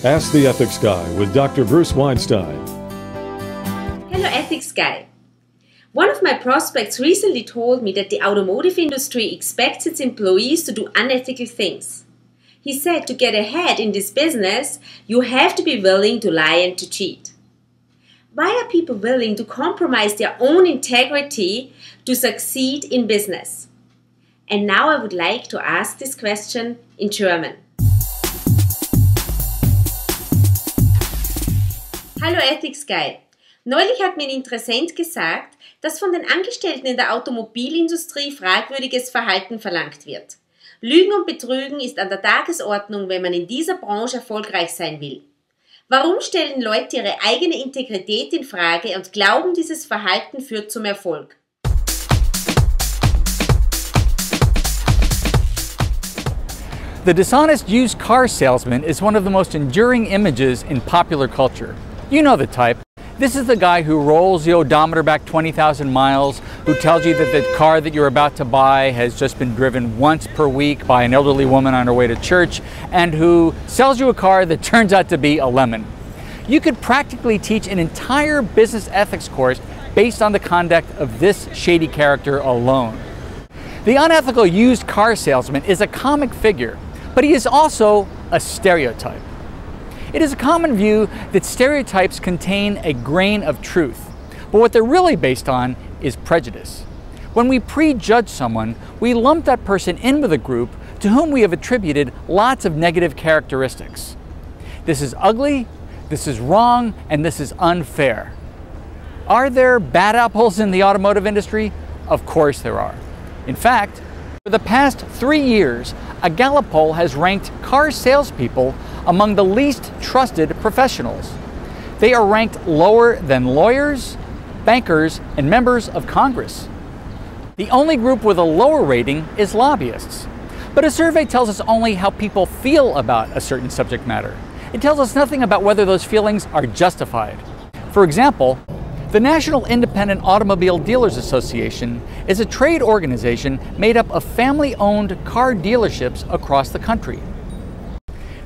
Ask the Ethics Guy with Dr. Bruce Weinstein. Hello, Ethics Guy. One of my prospects recently told me that the automotive industry expects its employees to do unethical things. He said to get ahead in this business, you have to be willing to lie and to cheat. Why are people willing to compromise their own integrity to succeed in business? And now I would like to ask this question in German. Hallo Ethics Guy. Neulich hat mir ein Interessent gesagt, dass von den Angestellten in der Automobilindustrie fragwürdiges Verhalten verlangt wird. Lügen und Betrügen ist an der Tagesordnung, wenn man in dieser Branche erfolgreich sein will. Warum stellen Leute ihre eigene Integrität in Frage und glauben, dieses Verhalten führt zum Erfolg? The dishonest used car salesman is one of the most enduring images in popular culture. You know the type. This is the guy who rolls the odometer back 20,000 miles, who tells you that the car that you're about to buy has just been driven once per week by an elderly woman on her way to church, and who sells you a car that turns out to be a lemon. You could practically teach an entire business ethics course based on the conduct of this shady character alone. The unethical used car salesman is a comic figure, but he is also a stereotype. It is a common view that stereotypes contain a grain of truth, but what they're really based on is prejudice. When we prejudge someone, we lump that person in with a group to whom we have attributed lots of negative characteristics. This is ugly, this is wrong, and this is unfair. Are there bad apples in the automotive industry? Of course there are. In fact, for the past 3 years, a Gallup poll has ranked car salespeople among the least trusted professionals. They are ranked lower than lawyers, bankers, and members of Congress. The only group with a lower rating is lobbyists. But a survey tells us only how people feel about a certain subject matter. It tells us nothing about whether those feelings are justified. For example, the National Independent Automobile Dealers Association is a trade organization made up of family-owned car dealerships across the country.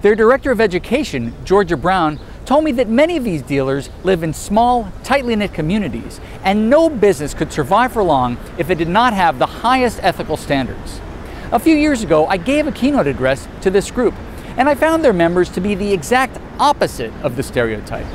Their Director of Education, Georgia Brown, told me that many of these dealers live in small, tightly knit communities, and no business could survive for long if it did not have the highest ethical standards. A few years ago, I gave a keynote address to this group, and I found their members to be the exact opposite of the stereotype.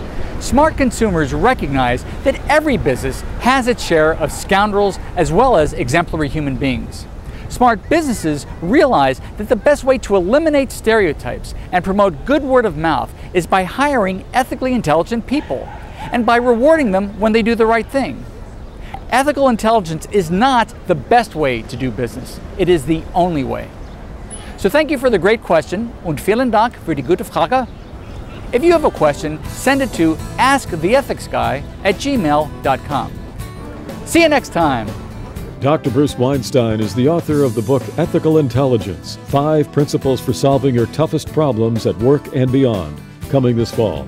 Smart consumers recognize that every business has its share of scoundrels as well as exemplary human beings. Smart businesses realize that the best way to eliminate stereotypes and promote good word of mouth is by hiring ethically intelligent people and by rewarding them when they do the right thing. Ethical intelligence is not the best way to do business. It is the only way. So thank you for the great question und vielen Dank für die gute Frage. If you have a question, send it to asktheethicsguy@gmail.com. See you next time. Dr. Bruce Weinstein is the author of the book Ethical Intelligence, 5 Principles for Solving Your Toughest Problems at Work and Beyond, coming this fall.